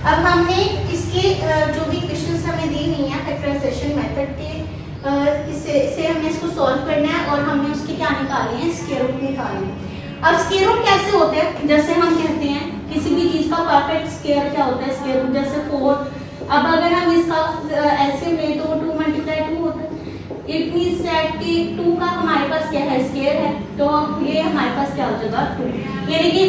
अब हमने इसके जो भी क्वेश्चंस हमें दी हुई हैं फैक्टराइजेशन मेथड के से हमें इसको सॉल्व करना है और हमने उसके क्या निकाले हैं, स्क्वायर रूट निकाले हैं। अब स्क्वायर रूट कैसे होते हैं, जैसे हम कहते हैं किसी भी चीज का परफेक्ट स्क्वायर क्या होता है, स्क्वायर रूट जैसे 4। अब अगर हम इसका ऐसे ले तो 2 × 2 होता है। इट मींस दैट कि 2 का हमारे पास क्या है, स्क्वायर है, तो ये हमारे पास क्या हो जाएगा 2। यानी कि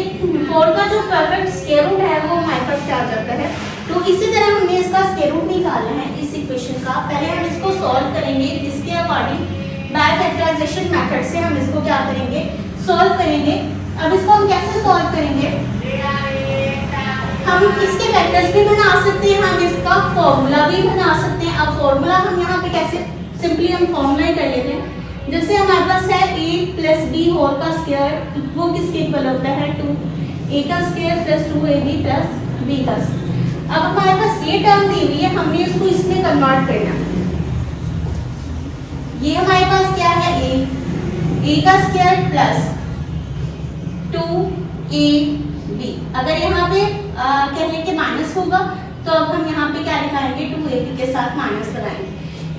4 का जो परफेक्ट स्क्वायर रूट है वो हमारे पास क्या आ जाता है 2। इसी तरह हमने इसका स्क्वायर रूट निकालना है इस इक्वेशन का। पहले हम इसको सॉल्व करेंगे इसके अकॉर्डिंग बाय फैक्टराइजेशन मेथड से हम इसको क्या करेंगे, सॉल्व करेंगे। अब इसको हम कैसे सॉल्व करेंगे, हम इसके वेक्टर्स भी बना सकते हैं, हम इसका फॉर्मूला भी बना सकते हैं। अब फॉर्मूला हम यहाँ पे कैसे, सिंपली हम फॉर्मूला ही कर लेते हैं। जैसे हमारे पास है a + b होल का स्क्वायर, वो किसके इक्वल होता है 2a का स्क्वायर + 2ab + b का स्क्वायर। अब हमारे पास ये टर्म दी हुई है, हमने इसको इसमें कन्वर्ट करना है। ये हमारे पास क्या है a का स्क्वायर + 2ab। अगर यहाँ पे कहने के माइनस होगा तो अब हम यहाँ पे क्या लिखाएंगे, 2ab के साथ माइनस लगाएंगे।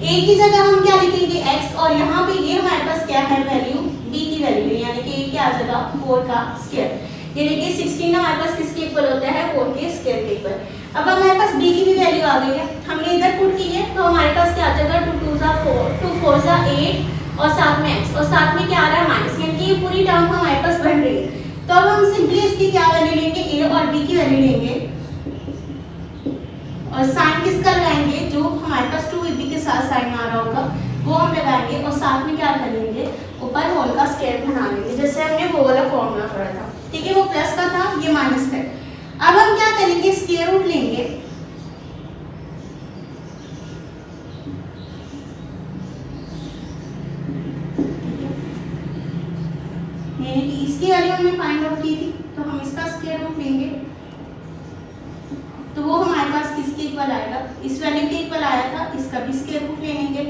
a की जगह हम क्या लिखेंगे x, और यहाँ पे ये हमारे पास क्या है वैल्यू, b की वैल्यू, यानी कि क्या आ जाएगा 4 का स्क्वायर। यानी कि 16 हमारे पास किसके इक्वल होता है, 4 के स्क्वायर के इक्वल। अब हमारे पास b की भी वैल्यू आ गई है, हमने इधर पुट की है, तो हमारे पास क्या आ जाएगा 2 × 2 = 4, 2 × 4 = 8 और साथ में x, और साथ में क्या आ रहा है माइनस, यानी कि ये पूरी टर्म हमारे पास बन रही है। तो अब हम सिंपली इसकी क्या वैल्यू लेंगे, a और b की वैल्यू लेंगे और साइन किसका लगाएंगे, जो हमारे पास 2ab के साथ साइन आ रहा होगा वो हम लगाएंगे, और साथ में क्या कर लेंगे, ऊपर होल का स्क्वायर बना लेंगे, जैसे हमने वो वाला फॉर्मूला पढ़ा था। ठीक है, वो प्लस का था, ये माइनस का। अब हम क्या करेंगे, स्क्वायर रूट लेंगे। यानी कि इसकी वैल्यू हमने फाइंड आउट की थी, तो हम इसका स्क्वायर रूट लेंगे, तो वो हमारे पास किसके इक्वल आएगा, इस वैल्यू के इक्वल आया था, इसका भी स्क्वायर रूट ले लेंगे,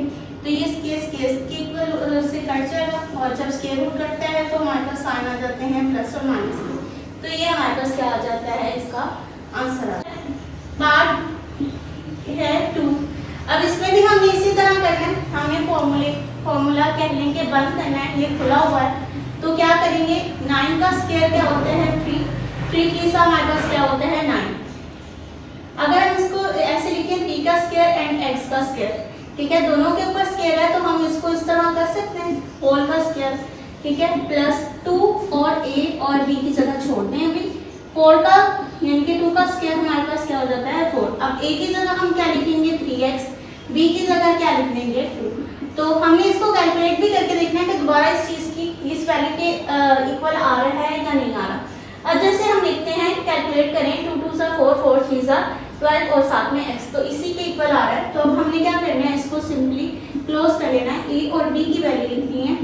तो ये के इक्वल से कट जाएगा, और जब स्क्वायर रूट कटता है तो हमारे पास साइन आ जाते हैं प्लस और माइनस के, तो ये हमारे पास क्या आ जाता है, इसका आंसर आ जाता है। पार्ट है 2। अब इसमें भी हमें इसी तरह करना है, हमें फॉर्मूला कह लेंगे बंद करना है, ये खुला हुआ है, तो क्या करेंगे, 9 का स्क्वायर क्या होता है 3, 3 की हमारे पास क्या होता है 9। अगर हम इसको ऐसे लिखें 3 का स्क्वायर एंड x का स्क्वायर, ठीक है, दोनों के ऊपर स्क्वायर है, तो हम इसको इस तरह कर सकते हैं, होल का स्क्वायर, ठीक है, +2 और a और b की जगह छोड़ दें अभी, 4 का यानी कि 2 का स्क्वायर हमारे पास क्या हो जाता है 4। अब a की जगह हम क्या लिखेंगे 3x, b की जगह क्या लिख देंगे 2। तो हमने इसको कैलकुलेट भी करके देखना है कि दोबारा इस चीज की इस वैल्यू के इक्वल आ रहा है या नहीं आ रहा। अब जैसे हम लिखते हैं, कैलकुलेट करें, 2 × 2 = 4, 4 × 3 = 12 और साथ में x, तो इसी के इक्वल आ रहा है। तो अब हमने क्या करना है, इसको सिंपली क्लोज कर लेना है, a और b की वैल्यू लिखनी है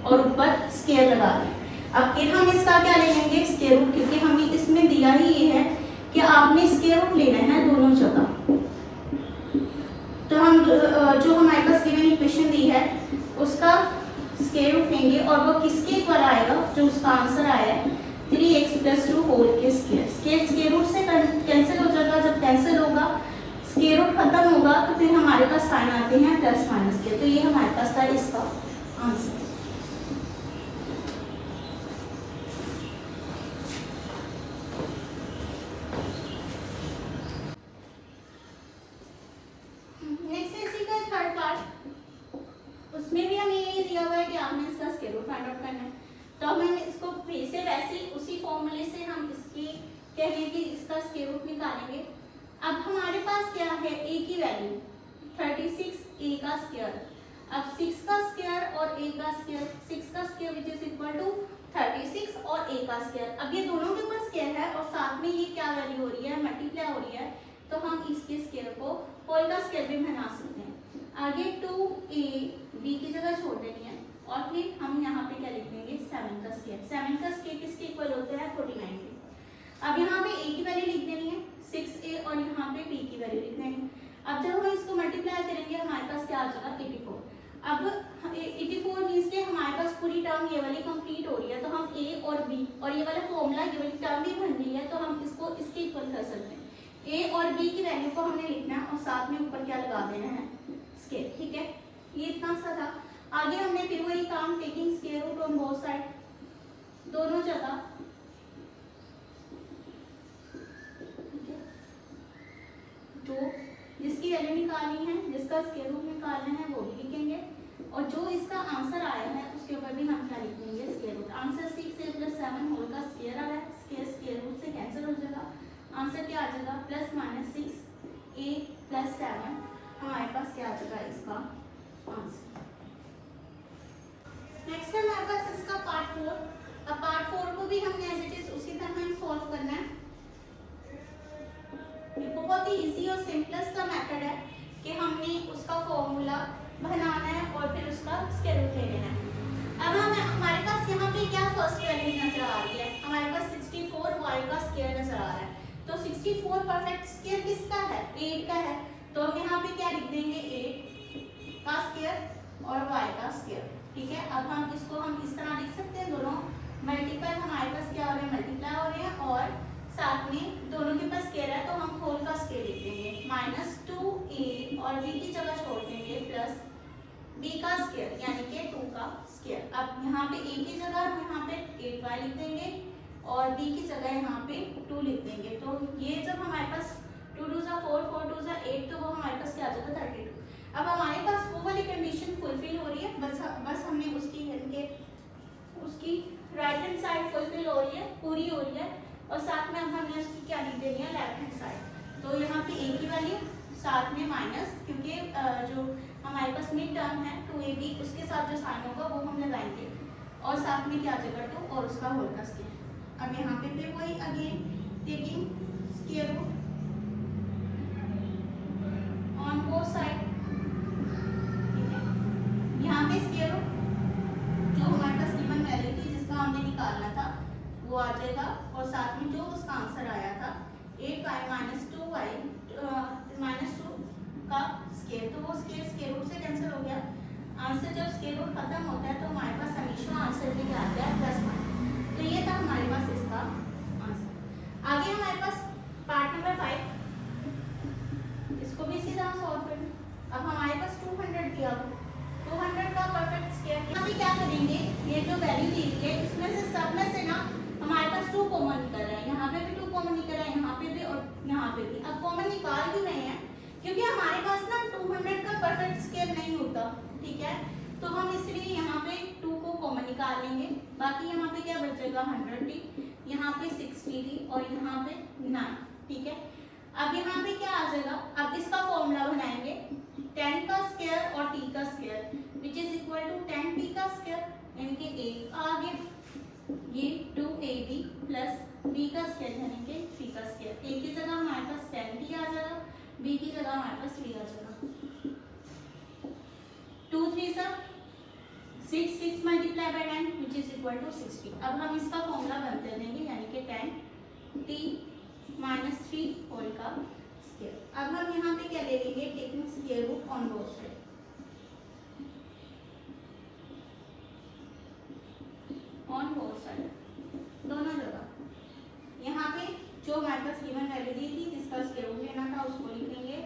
और ऊपर स्क्वायर लगा दें। अब फिर हम इसका क्या ले लेंगे, स्क्वायर रूट, क्योंकि हमें इसमें दिया ही ये है कि आपने स्क्वायर रूट लेना है दोनों जगह। तो हम जो हमारे पास गिवन इक्वेशन दी है उसका स्क्वायर रूट लेंगे, और वो किसके इक्वल आएगा, जो उसका आंसर आया है 3x + 2 होल के स्क्वायर। स्क्वायर रूट से कैंसिल हो जाएगा, जब कैंसिल होगा स्क्वायर रूट खत्म होगा तो फिर हमारे पास साइन आते हैं प्लस माइनस के, तो ये हमारे पास था इसका आंसर। नेक्स्ट इसी का थर्ड पार्ट, उसमें भी हमें यही दिया हुआ है कि आपने इसका स्क्वायर रूट फाइंड आउट करना है। तो हम इसको फिर से वैसे उसी फॉर्मूले से हम इसकी कहेंगे कि इसका स्क्वायर रूट निकालेंगे। अब हमारे पास क्या है, a की वैल्यू 36 a का स्क्वायर। अब 6 का स्क्वायर और a का स्क्वायर, 6 का square which is equal to 36 और a का स्क्वायर। अब ये दोनों के ऊपर स्क्वायर है और साथ में ये क्या वैल्यू हो रही है, मल्टीप्लाई हो रही है, तो हम इसके स्क्वायर को होल का स्क्वायर भी बना सकते हैं। आगे 2ab की जगह छोड़ देनी है, और फिर हम यहाँ पे क्या लिख देंगे 7 का स्क्वायर। 7 का स्क्वायर किसके इक्वल होता है 49 के। अब यहाँ पे a की वैल्यू लिख देनी है 6a, और यहाँ पे b की वैल्यू लिख देनी है। अब जब हम इसको मल्टीप्लाई करेंगे हमारे पास क्या आ जाएगा 84। अब 84 मींस के हमारे पास पूरी टर्म ये वाली कंप्लीट हो रही है, तो हम a और b और ये वाला फॉर्मूला ये वाली टर्म भी बन रही है, तो हम इसको इसके इक्वल कर सकते हैं। ए और बी की वैल्यू को हमने लिखना है और साथ में ऊपर क्या लगा देना है, स्केयर। ठीक है, ये इतना सा था। आगे हमने फिर वही काम, taking square root on both side, दोनों जगह। तो जिसकी वैल्यू निकालनी है, जिसका स्क्वायर रूट निकालना है वो भी लिखेंगे, और जो इसका आंसर आया है उसके ऊपर भी हम क्या लिख देंगे, square root. Answer 6a + 7 whole का स्क्वायर आ रहा है, स्क्वायर रूट से कैंसिल हो जाएगा। आंसर क्या आ जाएगा, +-6a + 7 हमारे पास क्या आ जाएगा इसका आंसर। नेक्स्ट है हमारे पास इसका पार्ट 4। अब पार्ट 4 को भी हमने एज इट इज उसी तरह ही सॉल्व करना है। ये बहुत ही इजी और सिंपलेस्ट सा मेथड है कि हमने उसका फॉर्मूला बनाना है और फिर उसका स्क्वायर रूट ले लेना है। अब हमारे पास यहाँ पे क्या फर्स्ट वैल्यू नजर आ रही है, हमारे पास 64y का स्क्वायर नजर आ रहा है। तो 64 परफेक्ट स्क्वायर किसका है, 8 का है। तो हम यहाँ पे क्या लिख देंगे, 8 का स्क्वायर और y का स्क्वायर। ठीक है, अब हम इसको इस तरह लिख सकते हैं, दोनों मल्टीपल हमारे पास क्या हो रहे हैं, मल्टीप्लाई हो रहे हैं, और साथ में दोनों के पास स्क्वायर है तो हम होल का स्क्वायर लिख देंगे, -2a और b की जगह छोड़ देंगे प्लस b का स्क्वायर यानी कि 2 का स्क्वायर। अब यहाँ पे a की जगह हम यहाँ पे 8y लिख देंगे और b की जगह यहाँ पे 2 लिख देंगे। तो ये जब हमारे पास 2 2 4 4 2 8, तो वो हमारे पास क्या आ जाएगा, 32। अब हमारे पास वो वाली कंडीशन फुलफिल हो रही है, बस हमने उसकी राइट हैंड साइड फुलफिल हो रही है, पूरी हो रही है, और साथ में अब हमने उसकी क्या लिख देनी है, लेफ्ट हैंड साइड। तो यहाँ पे a की वैल्यू साथ में माइनस, क्योंकि जो हमारे पास मिड टर्म है 2ab, उसके साथ जो साइन होगा वो हम लगाएंगे, और साथ में क्या आ जाएगा 2 और उसका होल का स्क्वायर। अब यहाँ पे फिर वही again taking square root on both side. ठीक है, यहाँ पे स्क्वायर रूट जो हमारे पास गिवन वैल्यू थी जिसका हमने निकालना था वो आ जाएगा, और साथ में जो उसका आंसर आया था 8y - 2y -2 का स्क्वायर, तो वो स्क्वायर रूट से कैंसिल हो गया। आंसर जब स्क्वायर रूट खत्म होता है तो हमारे पास हमेशा आंसर भी क्या आता है, +1। तो ये था हमारे पास इसका आंसर। आगे हमारे पास पार्ट नंबर 5, इसको भी इसी तरह सॉल्व करना। अब हमारे पास 200 दिया हो, 200 का परफेक्ट स्क्वायर। यहाँ पे क्या करेंगे, ये जो वैल्यू दी है इसमें से सब में से ना हमारे पास 2 कॉमन निकल रहा है, यहाँ पे भी 2 कॉमन निकल रहा है, यहाँ पे भी और यहाँ पे भी। अब कॉमन निकाल क्यों रहे हैं, क्योंकि हमारे पास ना 200 का परफेक्ट स्क्वायर नहीं होता। ठीक है, तो हम इसलिए यहाँ पे 2 को कॉमन निकाल लेंगे, बाकी यहाँ पे क्या बचेगा, 100t, यहाँ पे 60t और यहाँ पे 9। ठीक है, अब यहाँ पे क्या आ जाएगा, अब इसका फॉर्मूला बनाएंगे 10 का स्क्वायर और t का square which is equal to 10t का स्क्वायर यानी कि 1, आगे ये 2ab प्लस b का स्क्वायर यानी कि 3 का स्क्वायर। a की जगह हमारे पास 10t आ जाएगा, b की जगह हमारे पास 3 आ जाएगा। 2 3 6 6 multiply by 10 which is equal to 60। अब हम इसका फॉर्मूला बनते देंगे यानी कि 10t - 3 होल का स्क्वायर। अब हम यहाँ पे क्या ले लेंगे, taking square root on both side. On both side दोनों जगह। यहाँ पे जो हमारे पास गिवन वैल्यू दी थी जिसका स्क्वायर रूट लेना था उसको लिखेंगे,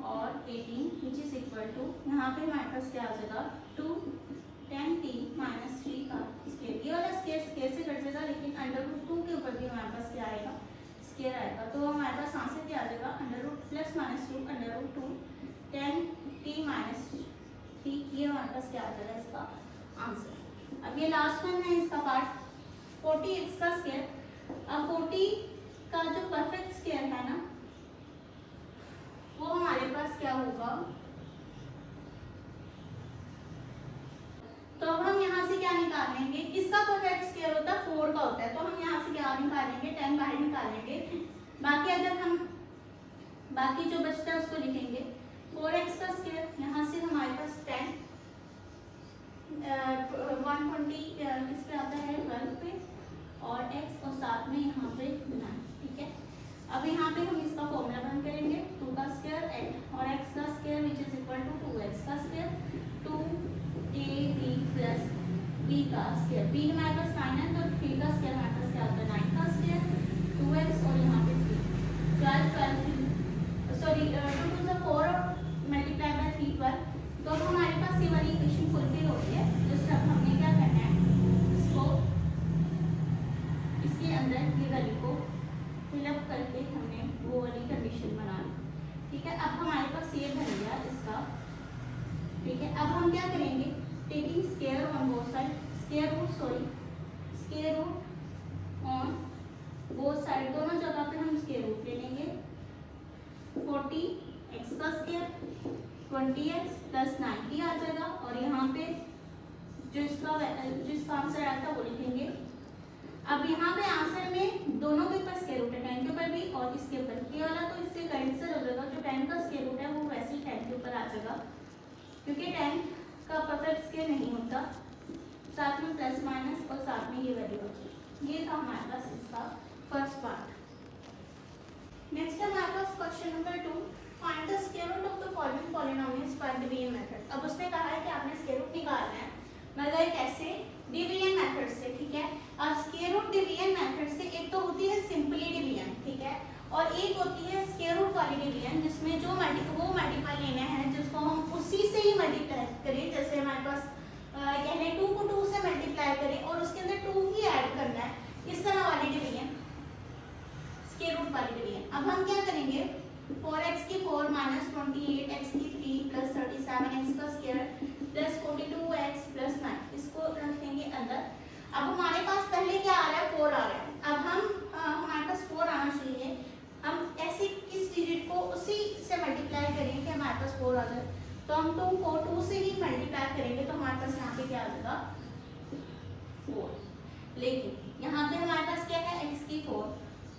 और 18 विच इज इक्वल टू, यहाँ पे हमारे पास क्या आ जाएगा, 2 10t - 3 का स्क्वायर। ये वाला स्क्वायर से कट जाएगा, लेकिन √2 के ऊपर भी हमारे पास क्या आएगा, स्क्वायर आएगा। तो हमारे पास आंसर क्या आ जाएगा, √+- 2 √2 10t - 3, ये हमारे पास क्या आ जाएगा इसका आंसर। अब ये लास्ट वन है इसका पार्ट, 40x का स्क्वायर। अब 40 का जो परफेक्ट स्क्वायर है ना वो हमारे पास क्या होगा, तो अब हम यहाँ से क्या निकाल लेंगे, किसका परफेक्ट स्क्वायर होता है, 4 का होता है। तो हम यहाँ से क्या निकालेंगे, 10 बाहर निकालेंगे, बाकी अगर हम बाकी जो बचता है उसको लिखेंगे 4x का स्क्वायर। यहाँ से हमारे पास 10 120 किस पे आता है, 12 पे, और x और साथ में यहाँ पे 9। ठीक है, अब यहाँ पे हम इसका फॉर्मूला बंद करेंगे, 2 का स्क्वायर और x का square which is equal to 2x का स्क्वायर, 2ab प्लस b का स्क्वायर। b हमारे पास 9 है तो 3 का स्क्वायर हमारे पास क्या होता है, 9 का स्क्वायर, 2x और यहाँ पे 3, 12 12 कंडीशन बनाना। ठीक है, अब हमारे पास ये बन गया इसका। ठीक है, अब हम क्या करेंगे, taking square on both side, square root on both side, दोनों जगह पे हम स्क्वायर रूट ले लेंगे। 40x का स्क्वायर 20x प्लस 90 आ जाएगा, और यहाँ पे जो इसका आंसर आया था वो लिखेंगे। अब यहाँ पे आंसर में दोनों के ऊपर स्क्वायर रूट है, 10 के ऊपर भी और इसके ऊपर, ये वाला तो इससे कैंसिल हो जाएगा, जो 10 का स्क्वायर रूट है वो वैसे ही 10 के ऊपर आ जाएगा, क्योंकि 10 का परफेक्ट स्क्वायर नहीं होता, साथ में प्लस माइनस और साथ में ये वैल्यू होती है। ये था हमारे पास इसका फर्स्ट पार्ट। नेक्स्ट है हमारे पास question number 2, find the square root of the following polynomials by division method. अब उसने कहा है कि आपने स्क्वायर रूट निकालना है, मगर कैसे, डिवीजन मेथड से। ठीक है, अब स्क्वायर रूट डिवीजन मेथड से एक तो होती है सिंपली डिवीजन, ठीक है, और एक होती है स्क्वायर रूट वाली डिवीजन, जिसमें जो वो मल्टीपल लेना है जिसको हम उसी से ही मल्टीप्लाई करें। जैसे हमारे पास यानी 2 को 2 से मल्टीप्लाई करें और उसके अंदर 2 ही ऐड करना है, इस तरह वाली डिवीजन स्क्वायर रूट वाली डिवीजन। अब हम क्या करेंगे, 4x की 4 माइनस 28x की 3 प्लस 37x का स्क्वायर प्लस 42x प्लस 9, इसको रख देंगे अंदर। अब हमारे पास पहले क्या आ रहा है, 4 आ रहा है। अब हमारे पास 4 आना चाहिए, हम ऐसे किस डिजिट को उसी से मल्टीप्लाई करें कि हमारे पास 4 आ जाए, तो हम 2 को 2 से ही मल्टीप्लाई करेंगे, तो हमारे पास यहाँ पे क्या आ जाएगा 4। लेकिन यहाँ पे हमारे पास क्या है, x की 4,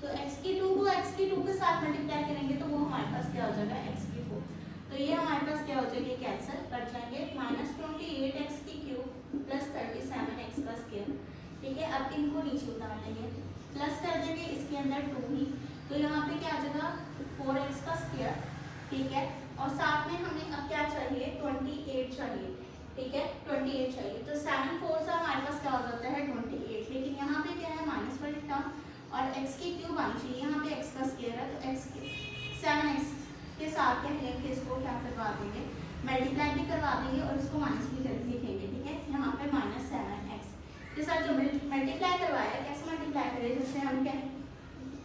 तो x की 2 को x की 2 के साथ मल्टीप्लाई करेंगे तो वो हमारे पास क्या हो जाएगा, x की 4। तो ये हमारे पास क्या हो जाएगा, कैंसिल कर जाएंगे, माइनस 28x की क्यूब प्लस 37x का स्क्वायर। ठीक है, अब इनको नीचे उतार देंगे, प्लस कर देंगे इसके अंदर 2 ही, तो यहाँ पे क्या आ जाएगा 4x का स्क्वायर। ठीक है, और साथ में हमें अब क्या चाहिए, 28 चाहिए। ठीक है, 28 चाहिए, तो 7 4 से हमारे पास क्या हो जाता है 28। लेकिन यहाँ पे क्या है, माइनस वाली टर्म और x की क्यूब आनी चाहिए, यहाँ पे x का स्क्वायर है, तो x के 7x के साथ क्या करेंगे, इसको क्या करवा देंगे, मल्टीप्लाई भी करवा देंगे और इसको माइनस भी करके लिखेंगे। ठीक है, यहाँ पे माइनस 7x के साथ जो मल्टीप्लाई करवाया, कैसे मल्टीप्लाई करें, जैसे हम क्या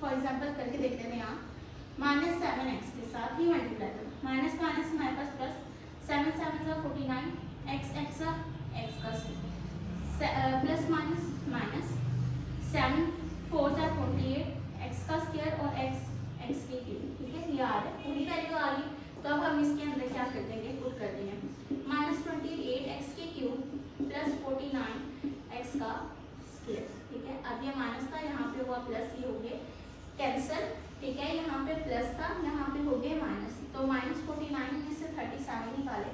फॉर एग्जाम्पल करके देखते हैं, यहाँ माइनस 7x के साथ ही मल्टीप्लाई करो, माइनस माइनस हमारे पास प्लस, 7 7 का 49, x x का प्लस माइनस माइनस, 7 4 का 48, x का स्क्वायर और x की क्यूब। ठीक है, ये आ रहा है, पूरी वैल्यू आ रही, तो अब हम इसके अंदर क्या कर देंगे, पुट कर देंगे, माइनस 28 x की क्यूब प्लस 49 x का स्क्वायर। ठीक है, अब ये माइनस था, यहाँ पे हुआ प्लस, ये हो गए कैंसिल। ठीक है, यहाँ पे प्लस था, यहाँ पे हो गए माइनस, तो माइनस 49 में से 37 निकाले,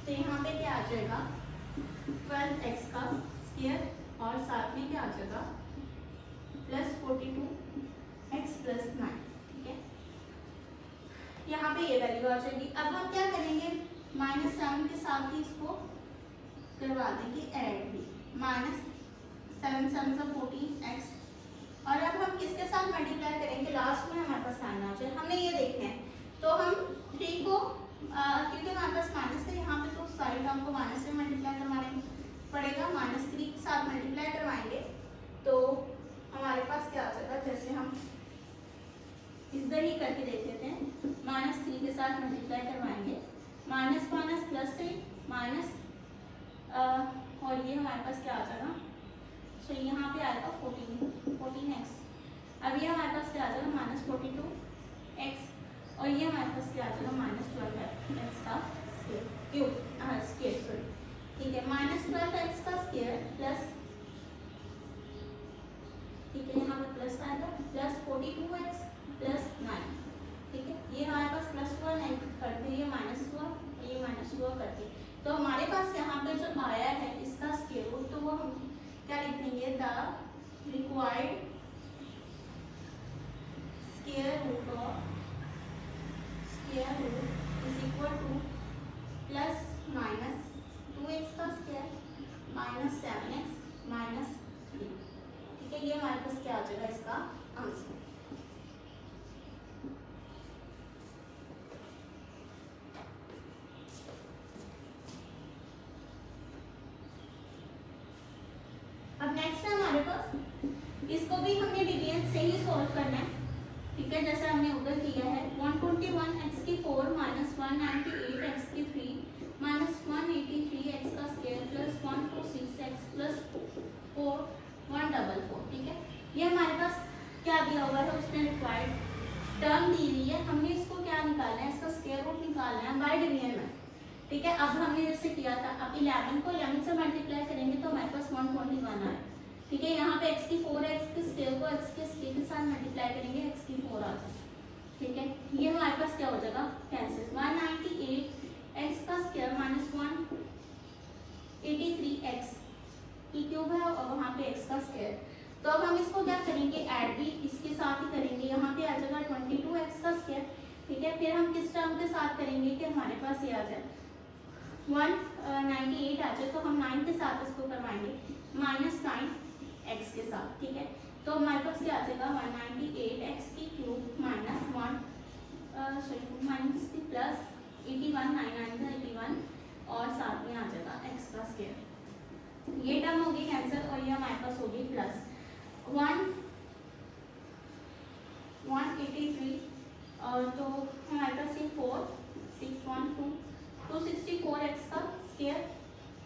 तो यहाँ पे क्या आ जाएगा 12x का स्क्वायर और साथ में क्या आ जाएगा प्लस 42x प्लस 9। ठीक है, यहाँ पे ये वैल्यू आ जाएगी। अब हम क्या करेंगे, -7 के साथ ही इसको करवा देंगे ऐड भी, -7 7 का 14x, और अब हम किसके साथ मल्टीप्लाई करेंगे, लास्ट में हमारे पास साइन आ जाए, हमने ये देखना है। तो हम 3 को क्योंकि हमारे पास माइनस है यहाँ पे, तो सारी टर्म को माइनस से मल्टीप्लाई करवाने पड़ेगा, -3 के साथ मल्टीप्लाई करवाएंगे तो हमारे पास क्या आ जाएगा, जैसे हम इधर ही करके देख लेते हैं, -3 के साथ मल्टीप्लाई करवाएंगे, माइनस माइनस प्लस से माइनस, और ये हमारे पास क्या आ जाएगा, सो यहाँ पे आएगा 14x। अब ये हमारे पास क्या आ जाएगा -42x, और ये हमारे पास क्या आ जाएगा -12x का स्क्वायर। ठीक है, -12x का स्क्वायर प्लस, ठीक है यहाँ पे प्लस आएगा, प्लस 42x प्लस 9। ठीक है, ये हमारे पास प्लस हुआ, नहीं करते ये माइनस हुआ, ये माइनस हुआ करते, तो हमारे पास यहाँ पे जो आया है इसका स्क्वायर रूट, तो वो हम क्या लिख देंगे, the required square root of square root is equal to plus minus 2x का स्क्वायर माइनस 7x माइनस 3। ठीक है, ये हमारे पास क्या आ जाएगा इसका आंसर। इसको भी हमने डिवीजन से ही सॉल्व करना है, ठीक है, जैसे हमने ऊपर किया है। 121x4 minus 198x3 minus 183x का स्क्वायर प्लस 146x प्लस 4 144, ठीक है। ये हमारे पास क्या दिया हुआ है, उसमें रिक्वायर्ड टर्म दी हुई है, हमने इसको क्या निकालना है, इसका स्क्वायर रूट निकालना है बाय डिवीजन में, ठीक है। अब हमने जैसे किया था, अब 11 को 11 से मल्टीप्लाई करेंगे तो हमारे पास 121 आए, ठीक है। यहाँ पे x की 4x के स्क्वायर को x के स्क्वायर के साथ मल्टीप्लाई करेंगे, x की 4 आ जाए, ठीक है। ये हमारे पास क्या हो जाएगा, कैंसिल। 198x का स्क्वायर माइनस 183x की क्यूब है और वहाँ पे x का स्क्वायर। तो अब हम इसको क्या करेंगे, ऐड भी इसके साथ ही करेंगे, यहाँ पे आ जाएगा 22x का स्क्वायर, ठीक है। फिर हम किस टर्म के साथ करेंगे कि हमारे पास ये आ जाए 198 आ जाए, तो हम 9 के साथ इसको करवाएंगे माइनस 9x के साथ, ठीक है। तो हमारे पास क्या आ जाएगा 198x की क्यूब माइनस माइनस प्लस 81 9 81 और साथ में आ जाएगा x का स्क्वायर। ये टर्म होगी कैंसिल और ये हमारे पास होगी प्लस 183 और तो हमारे पास ये 264x का स्क्वायर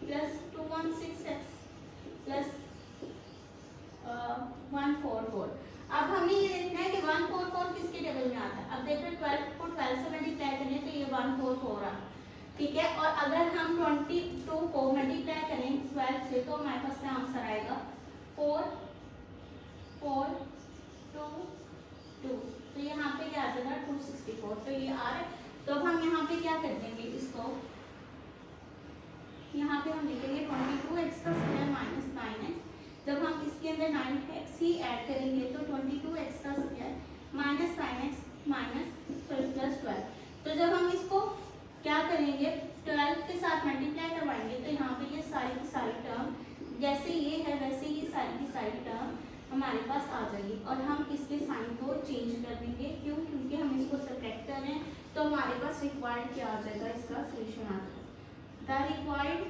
प्लस 216x प्लस 144। अब हमें ये देखना है कि 144 किसके टेबल में आता है। अब देखो 12 को 12 से मल्टीप्लाई करें तो ये 144 आ, ठीक है। और अगर हम 22 को मल्टीप्लाई करें 12 से तो हमारे पास क्या आंसर आएगा 4 4 2 2, तो यहाँ पे क्या आ जाएगा 264, तो ये आ रहा है। तो अब हम यहाँ पे क्या कर देंगे, इसको यहाँ पे हम लिखेंगे 22x का स्क्वायर माइनस 9x। जब हम इसके अंदर 9x ही ऐड करेंगे तो 22x का square minus 9x minus plus 12। तो जब हम इसको क्या करेंगे 12 के साथ मल्टीप्लाई करवाएंगे तो यहाँ पे ये सारी की सारी टर्म जैसे ये है वैसे ही सारी की सारी टर्म हमारे पास आ जाएगी और हम इसके साइन को चेंज कर देंगे। क्यों, क्योंकि हम इसको सब्ट्रैक्ट कर रहे हैं तो हमारे पास रिक्वायर्ड क्या आ जाएगा, इसका सोल्यूशन आ जाएगा the required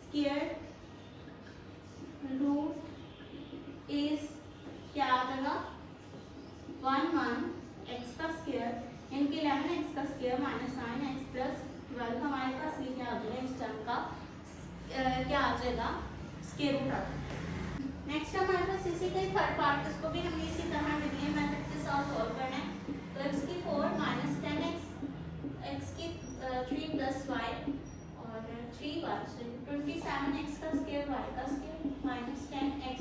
square root is क्या आ जाएगा 11x का स्क्वायर इनके 11x का स्क्वायर माइनस 9x प्लस 12 हमारे पास ये क्या आ जाएगा, इस टर्म का क्या आ जाएगा स्क्वायर रूट आ जाएगा। नेक्स्ट हमारे पास इसी का थर्ड पार्ट, इसको भी हमें इसी तरह डिवीजन मेथड के साथ सॉल्व करना है। तो x की 4 माइनस 10x x की 3 प्लस y और 3y से 27x का स्क्वायर y का स्क्वायर माइनस 10x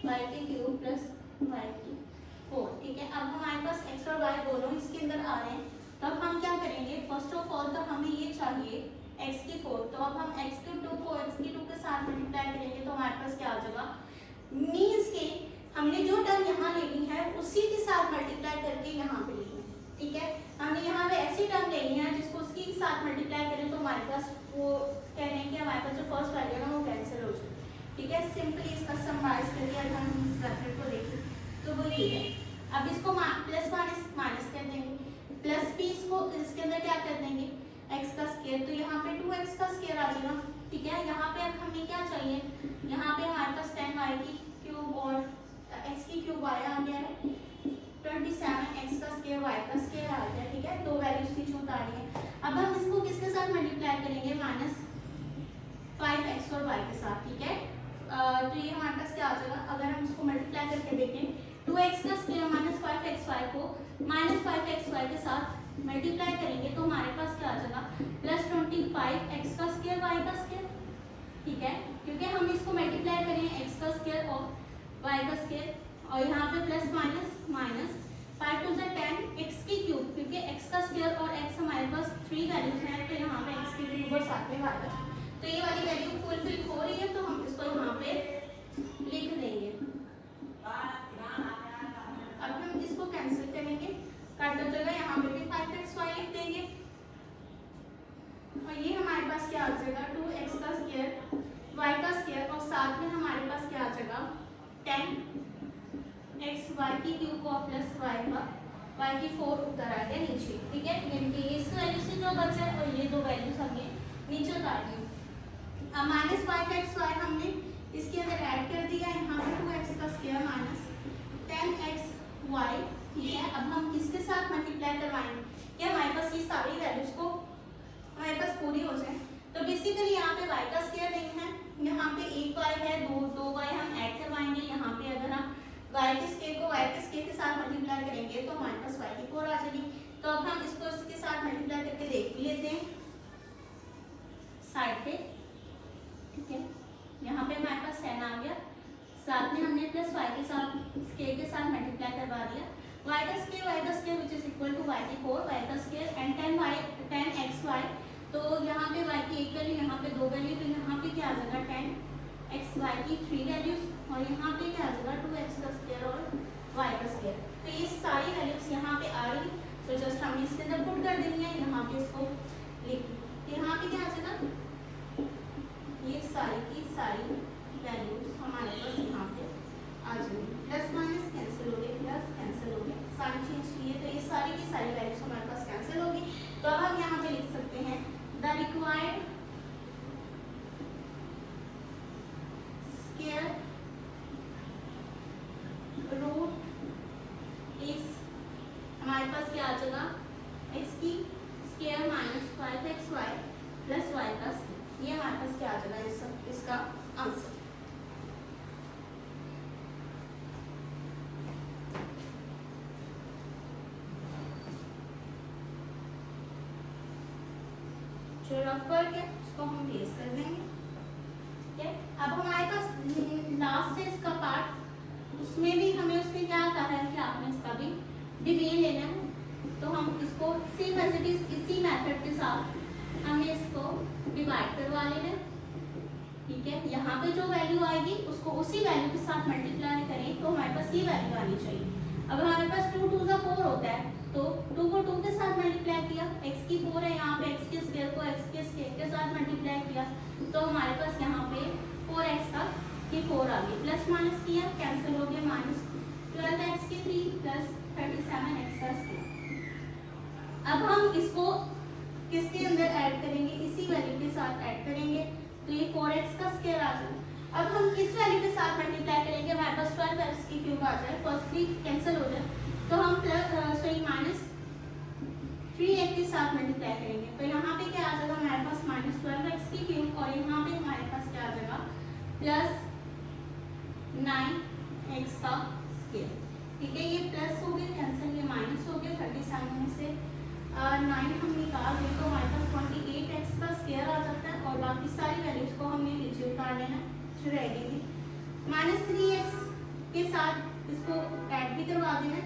y की क्यूब प्लस y की 4, ठीक है। अब हमारे पास x और y दोनों इसके अंदर आ रहे हैं, तब हम क्या करेंगे, फर्स्ट ऑफ ऑल तो हमें ये चाहिए x की 4, तो अब हम x की 2 को x की 2 के साथ मल्टीप्लाई करेंगे तो हमारे पास क्या आ जाएगा, मीन्स के हमने जो टर्म यहाँ लेनी है उसी के साथ मल्टीप्लाई करके यहाँ पे लेनी है, ठीक है। हमने यहाँ पे ऐसी टर्म लेनी है जिसको उसके साथ मल्टीप्लाई करें तो हमारे पास वो कह रहे हैं कि हमारे पास जो फर्स्ट वैल्यू है ना वो कैंसिल हो जाए, ठीक है। सिंपली इसका समराइज करके अगर हम इस ब्रैकेट को देखें तो वो ये है। अब इसको प्लस माइनस माइनस कर देंगे, प्लस भी इसको इसके अंदर क्या कर देंगे x का स्क्वायर, तो यहाँ पे 2x का स्क्वायर आ जाएगा, ठीक है। यहाँ पे अब हमें क्या चाहिए, यहाँ पे हमारे पास 10y की क्यूब और x की क्यूब y आ गया है, 27x का स्क्वायर y का स्क्वायर आ गया, ठीक है। दो वैल्यूज की छूट आ रही है। अब हम इसको किसके साथ मल्टीप्लाई करेंगे, माइनस 5x और y के साथ, ठीक है। तो ये हमारे पास क्या आ जाएगा, अगर हम इसको मल्टीप्लाई करके देखें 2x का स्क्वायर माइनस 5xy को माइनस 5xy के साथ मल्टीप्लाई करेंगे तो हमारे पास क्या आ जाएगा प्लस 25x का स्क्वायर y का स्क्वायर, ठीक है। क्योंकि हम इसको मल्टीप्लाई करें x का स्क्वायर और y का स्क्वायर और यहाँ पे plus minus minus 5 to the 10 x की क्यूब, क्योंकि x का स्क्वायर और x हमारे पास 3 वैल्यूज हैं तो यहाँ पे x की क्यूब और साथ में y का, तो ये वाली वैल्यू फुलफिल हो रही है तो हम इसको यहाँ पे लिख देंगे। अब हम इसको कैंसिल करेंगे, कट हो जाएगा, यहाँ पे भी 5xy लिख देंगे और ये हमारे पास क्या आ जाएगा 2x का स्क्वायर y का स्क्वायर और साथ में हमारे पास क्या आ जाएगा 10x y की क्यूब और प्लस y का y की 4 उतर आ गया नीचे, ठीक है। यानी इस वैल्यू से जो बचा है और ये दो वैल्यूज हमने नीचे उतार दी। अब माइनस 5xy हमने इसके अंदर ऐड देख लेते हैं साइड पे, ठीक है। यहाँ पे हमारे पास 10 आ गया, साथ में हमने प्लस y के साथ स्केयर के साथ मल्टीप्लाई करवा दिया। y का square which is equal to y की 4, y का स्केयर एंड 10xy, तो यहाँ पे y की एक वैल्यू, यहाँ पे दो वैल्यू, तो यहाँ पे क्या आ जाएगा 10xy की 3 वैल्यूज, और यहाँ पे क्या आ जाएगा 2x का स्केयर और y का स्केयर। तो ये सारी वैल्यूज यहाँ पे आ रही, तो जस्ट हम इसके अंदर पुट कर देंगे, यहाँ पे इसको लिख, यहाँ पे क्या आ जाएगा, ये सारी की सारी वैल्यूज हमारे पास यहाँ पे आ जाएंगी। प्लस माइनस कैंसिल हो गए, प्लस कैंसिल हो गए, साइन चेंज किए तो ये सारी की सारी वैल्यूज हमारे पास कैंसिल होगी। तो अब हम यहाँ पे लिख सकते हैं the required square root is, हमारे पास क्या आ जाएगा, x की square minus 5xy plus y का स्क्वायर, ये हमारे पास क्या आ जाएगा इसका आंसर। जो रफ वर्क है उसको हम प्लेस कर देंगे, ठीक है। अब हमारे पास लास्ट है इसका पार्ट, उसमें भी हमें उसमें क्या कहा है कि आपने इसका भी डिवीजन लेना है, तो हम इसको सेम एज इट इज इसी मेथड के साथ हमें इसको डिवाइड करवा लेना है, ठीक है। यहाँ पे जो वैल्यू आएगी उसको उसी वैल्यू के साथ मल्टीप्लाई करें तो हमारे पास ये वैल्यू आनी चाहिए। अब हमारे पास 2 2 4 होता है, तो 2 को 2 के साथ मल्टीप्लाई किया, x की 4 है, यहाँ पे x के स्क्वायर को x के स्क्वायर के साथ मल्टीप्लाई किया, तो हमारे पास यहाँ पे 4x का की 4 आ गई, प्लस माइनस किया कैंसिल हो गया, माइनस 12x की 3 प्लस 37x का स्क्वायर। अब हम इसको किसके अंदर ऐड करेंगे, इसी वैल्यू के साथ ऐड करेंगे, तो ये 4x का स्क्वायर आ जाए। अब हम किस वैल्यू के साथ मल्टीप्लाई करेंगे, हमारे पास 12x की क्यूब आ जाए, फर्स्टली कैंसिल हो जाए, तो हम माइनस 3x के साथ मल्टीप्लाई करेंगे, तो यहाँ पे क्या आ जाएगा हमारे पास माइनस 12x की क्यूब, और यहाँ पे हमारे पास क्या आ जाएगा प्लस 9x का स्क्वायर, ठीक है। ये प्लस हो गया कैंसिल, ये माइनस हो गया, 37 में से 9 हम निकाल दें तो हमारे पास 28x का स्क्वायर आ जाता है, और बाकी सारी वैल्यूज को हमने नीचे उतार लेना जो रह गई थी, माइनस 3x के साथ इसको ऐड भी करवा देना,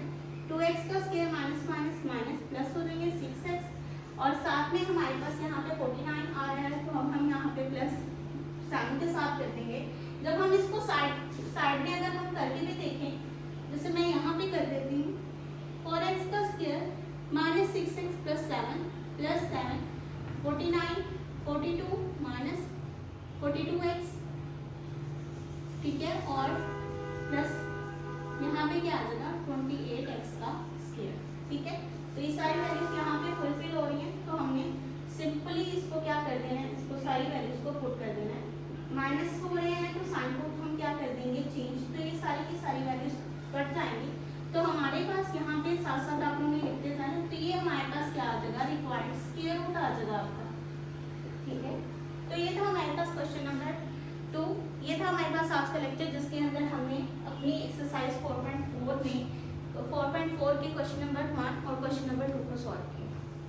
2x का square minus minus minus plus हो जाएंगे 6x, और साथ में हमारे पास यहाँ पे 49 आ रहा है, तो हम यहाँ पे प्लस साइन के साथ कर देंगे। जब हम इसको साइड में अगर हम करके भी देखें, जैसे मैं यहाँ पे कर देती हूँ, 4x का square minus 6x plus 7 plus 7 49 42 minus 42x, ठीक है, और प्लस यहाँ पे क्या आ जाएगा 28x का स्क्वायर, ठीक है। तो ये सारी वैल्यूज यहाँ पे फुलफिल हो रही हैं, तो हमने सिंपली इसको क्या कर देना है, इसको सारी वैल्यूज को पुट कर देना है, माइनस हो रहे हैं तो साइन को हम क्या कर देंगे चेंज, तो ये सारी की सारी वैल्यूज कट जाएंगी, तो हमारे पास यहाँ पे साथ साथ आप लोग लिखते जाना, तो ये हमारे पास क्या आ जाएगा रिक्वायर्ड स्क्वायर रूट आ जाएगा आपका, ठीक है। तो ये था हमारे पास क्वेश्चन नंबर 2, ये था हमारे पास आज का लेक्चर, जिसके अंदर हमने अपनी एक्सरसाइज 4.4 में 4.4 के क्वेश्चन नंबर 1 और क्वेश्चन नंबर 2 को सॉल्व किया।